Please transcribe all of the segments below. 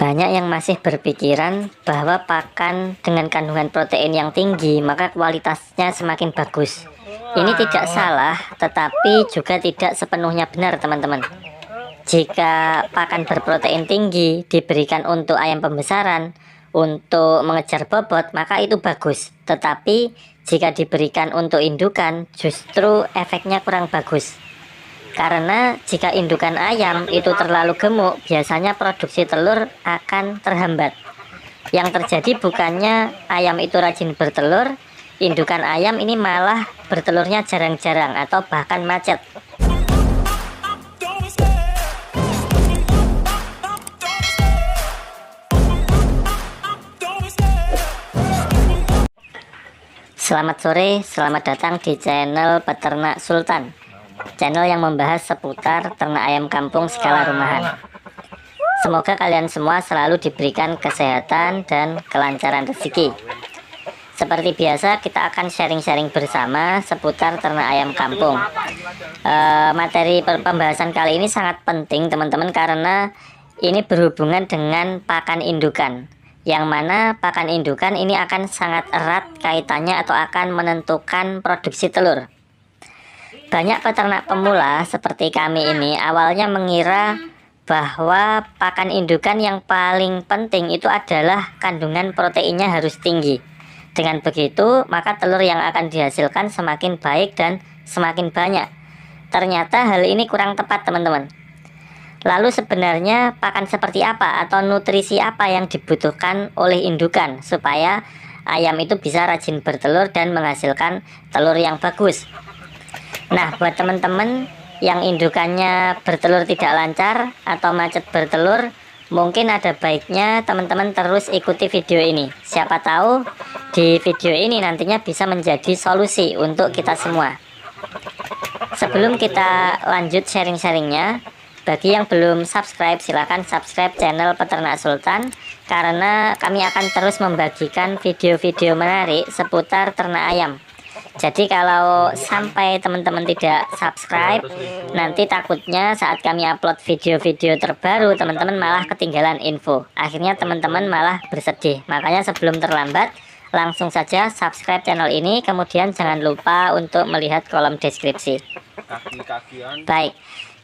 Banyak yang masih berpikiran bahwa pakan dengan kandungan protein yang tinggi maka kualitasnya semakin bagus. Ini tidak salah, tetapi juga tidak sepenuhnya benar, teman-teman. Jika pakan berprotein tinggi diberikan untuk ayam pembesaran, untuk mengejar bobot, maka itu bagus. Tetapi jika diberikan untuk indukan, justru efeknya kurang bagus. Karena jika indukan ayam itu terlalu gemuk, biasanya produksi telur akan terhambat. Yang terjadi bukannya ayam itu rajin bertelur, indukan ayam ini malah bertelurnya jarang-jarang atau bahkan macet. Selamat sore, selamat datang di channel Peternak Sultan, channel yang membahas seputar ternak ayam kampung skala rumahan. Semoga kalian semua selalu diberikan kesehatan dan kelancaran rezeki. Seperti biasa, kita akan sharing-sharing bersama seputar ternak ayam kampung. Materi pembahasan kali ini sangat penting, teman-teman, karena ini berhubungan dengan pakan indukan, yang mana pakan indukan ini akan sangat erat kaitannya atau akan menentukan produksi telur. Banyak peternak pemula seperti kami ini awalnya mengira bahwa pakan indukan yang paling penting itu adalah kandungan proteinnya harus tinggi. Dengan begitu, maka telur yang akan dihasilkan semakin baik dan semakin banyak. Ternyata hal ini kurang tepat, teman-teman. Lalu sebenarnya pakan seperti apa atau nutrisi apa yang dibutuhkan oleh indukan supaya ayam itu bisa rajin bertelur dan menghasilkan telur yang bagus? Nah, buat teman-teman yang indukannya bertelur tidak lancar atau macet bertelur, mungkin ada baiknya teman-teman terus ikuti video ini. Siapa tahu di video ini nantinya bisa menjadi solusi untuk kita semua. Sebelum kita lanjut sharing-sharingnya, bagi yang belum subscribe, silahkan subscribe channel Peternak Sultan, karena kami akan terus membagikan video-video menarik seputar ternak ayam. Jadi kalau sampai teman-teman tidak subscribe, nanti takutnya saat kami upload video-video terbaru, teman-teman malah ketinggalan info. Akhirnya teman-teman malah bersedih. Makanya sebelum terlambat, langsung saja subscribe channel ini, kemudian jangan lupa untuk melihat kolom deskripsi. Baik,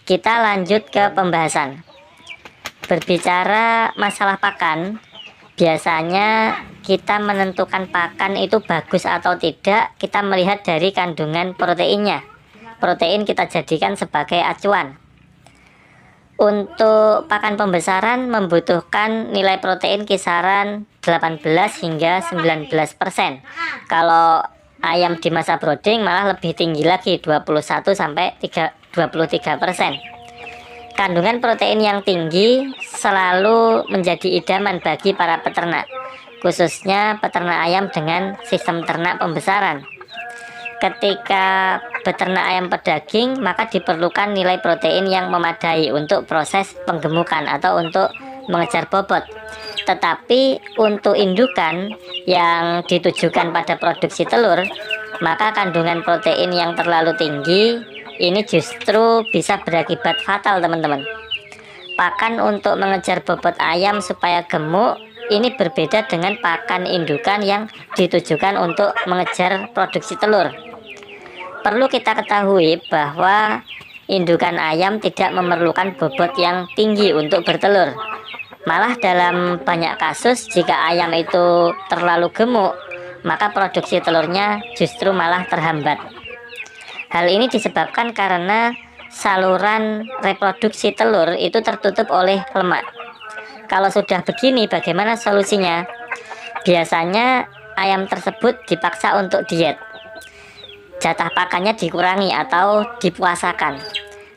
kita lanjut ke pembahasan. Berbicara masalah pakan, biasanya kita menentukan pakan itu bagus atau tidak, kita melihat dari kandungan proteinnya. Protein kita jadikan sebagai acuan. Untuk pakan pembesaran membutuhkan nilai protein kisaran 18 hingga 19%. Kalau ayam di masa brooding malah lebih tinggi lagi, 21 sampai 23%. Kandungan protein yang tinggi selalu menjadi idaman bagi para peternak, khususnya peternak ayam dengan sistem ternak pembesaran. Ketika beternak ayam pedaging, maka diperlukan nilai protein yang memadai untuk proses penggemukan atau untuk mengejar bobot. Tetapi untuk indukan yang ditujukan pada produksi telur, maka kandungan protein yang terlalu tinggi ini justru bisa berakibat fatal, teman-teman. Pakan untuk mengejar bobot ayam supaya gemuk ini berbeda dengan pakan indukan yang ditujukan untuk mengejar produksi telur. Perlu kita ketahui bahwa indukan ayam tidak memerlukan bobot yang tinggi untuk bertelur. Malah dalam banyak kasus jika ayam itu terlalu gemuk, maka produksi telurnya justru malah terhambat. Hal ini disebabkan karena saluran reproduksi telur itu tertutup oleh lemak. Kalau sudah begini, bagaimana solusinya? Biasanya ayam tersebut dipaksa untuk diet. Jatah pakannya dikurangi atau dipuasakan.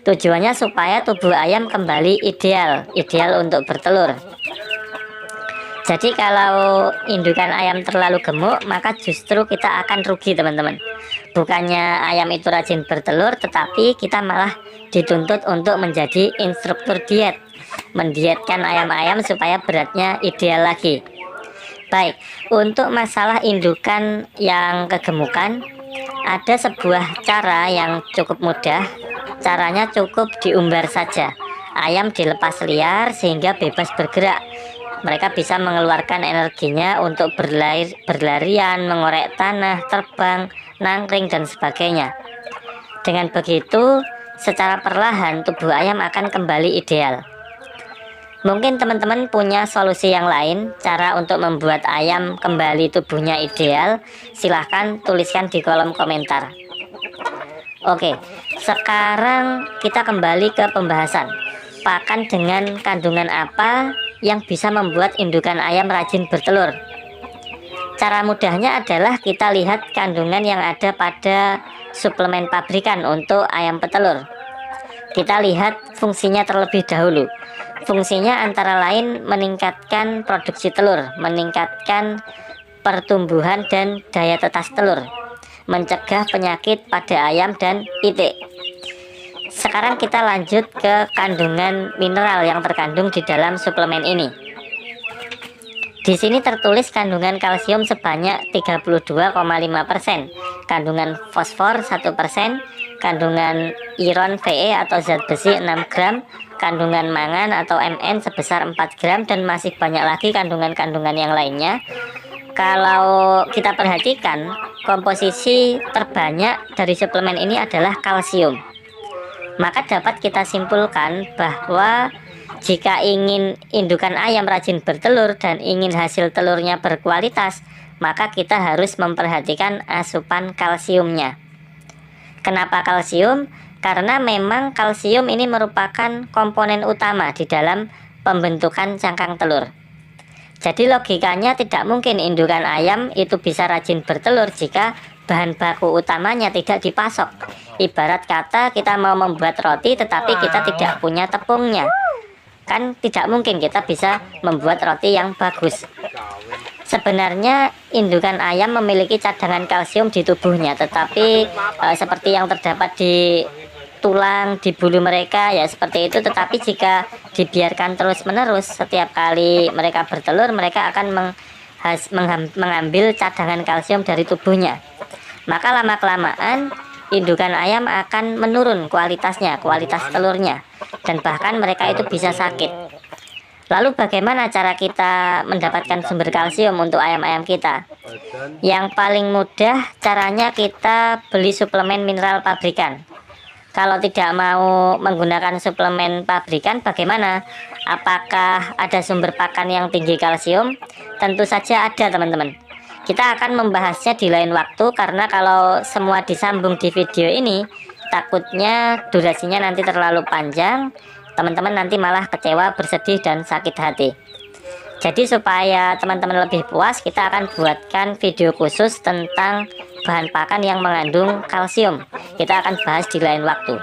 Tujuannya supaya tubuh ayam kembali ideal untuk bertelur. Jadi kalau indukan ayam terlalu gemuk, maka justru kita akan rugi, teman-teman. Bukannya ayam itu rajin bertelur, tetapi kita malah dituntut untuk menjadi instruktur diet, mendietkan ayam-ayam supaya beratnya ideal lagi. Baik, untuk masalah indukan yang kegemukan, ada sebuah cara yang cukup mudah. Caranya cukup diumbar saja. Ayam dilepas liar sehingga bebas bergerak. Mereka bisa mengeluarkan energinya untuk berlarian, mengorek tanah, terbang, nangkring, dan sebagainya. Dengan begitu, secara perlahan tubuh ayam akan kembali ideal. Mungkin teman-teman punya solusi yang lain, cara untuk membuat ayam kembali tubuhnya ideal. Silahkan tuliskan di kolom komentar. Oke, sekarang kita kembali ke pembahasan. Pakan dengan kandungan apa yang bisa membuat indukan ayam rajin bertelur? Cara mudahnya adalah kita lihat kandungan yang ada pada suplemen pabrikan untuk ayam petelur. Kita lihat fungsinya terlebih dahulu. Fungsinya antara lain meningkatkan produksi telur, meningkatkan pertumbuhan dan daya tetas telur, mencegah penyakit pada ayam dan pitik. Sekarang kita lanjut ke kandungan mineral yang terkandung di dalam suplemen ini. Di sini tertulis kandungan kalsium sebanyak 32,5%, kandungan fosfor 1%, kandungan iron Fe atau zat besi 6 gram, kandungan mangan atau Mn sebesar 4 gram, dan masih banyak lagi kandungan-kandungan yang lainnya. Kalau kita perhatikan, komposisi terbanyak dari suplemen ini adalah kalsium. Maka dapat kita simpulkan bahwa jika ingin indukan ayam rajin bertelur dan ingin hasil telurnya berkualitas, maka kita harus memperhatikan asupan kalsiumnya. Kenapa kalsium? Karena memang kalsium ini merupakan komponen utama di dalam pembentukan cangkang telur. Jadi logikanya tidak mungkin indukan ayam itu bisa rajin bertelur jika bahan baku utamanya tidak dipasok. Ibarat kata kita mau membuat roti tetapi kita tidak punya tepungnya. Kan tidak mungkin kita bisa membuat roti yang bagus. Sebenarnya indukan ayam memiliki cadangan kalsium di tubuhnya, tetapi seperti yang terdapat di tulang, di bulu mereka, ya seperti itu. Tetapi jika dibiarkan terus-menerus, setiap kali mereka bertelur, mereka akan mengambil cadangan kalsium dari tubuhnya. Maka lama-kelamaan indukan ayam akan menurun kualitasnya, kualitas telurnya, dan bahkan mereka itu bisa sakit. Lalu bagaimana cara kita mendapatkan sumber kalsium untuk ayam-ayam kita? Yang paling mudah caranya kita beli suplemen mineral pabrikan. Kalau tidak mau menggunakan suplemen pabrikan, bagaimana? Apakah ada sumber pakan yang tinggi kalsium? Tentu saja ada, teman-teman. Kita akan membahasnya di lain waktu, karena kalau semua disambung di video ini, takutnya durasinya nanti terlalu panjang. Teman-teman nanti malah kecewa, bersedih, dan sakit hati. Jadi supaya teman-teman lebih puas, kita akan buatkan video khusus tentang bahan pakan yang mengandung kalsium. Kita akan bahas di lain waktu.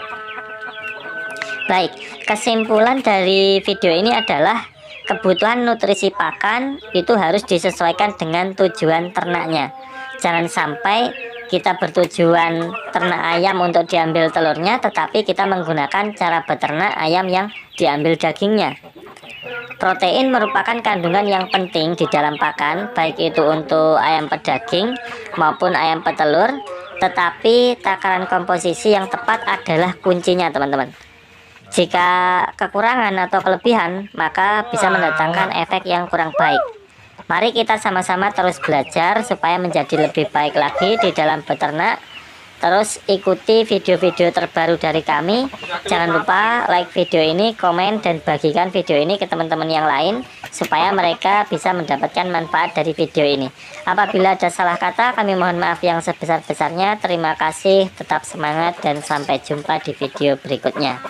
Baik, kesimpulan dari video ini adalah kebutuhan nutrisi pakan itu harus disesuaikan dengan tujuan ternaknya. Jangan sampai kita bertujuan ternak ayam untuk diambil telurnya, tetapi kita menggunakan cara beternak ayam yang diambil dagingnya. Protein merupakan kandungan yang penting di dalam pakan, baik itu untuk ayam pedaging maupun ayam petelur. Tetapi takaran komposisi yang tepat adalah kuncinya, teman-teman. Jika kekurangan atau kelebihan, maka bisa mendatangkan efek yang kurang baik. Mari kita sama-sama terus belajar supaya menjadi lebih baik lagi di dalam beternak. Terus ikuti video-video terbaru dari kami. Jangan lupa like video ini, komen, dan bagikan video ini ke teman-teman yang lain supaya mereka bisa mendapatkan manfaat dari video ini. Apabila ada salah kata, kami mohon maaf yang sebesar-besarnya. Terima kasih, tetap semangat, dan sampai jumpa di video berikutnya.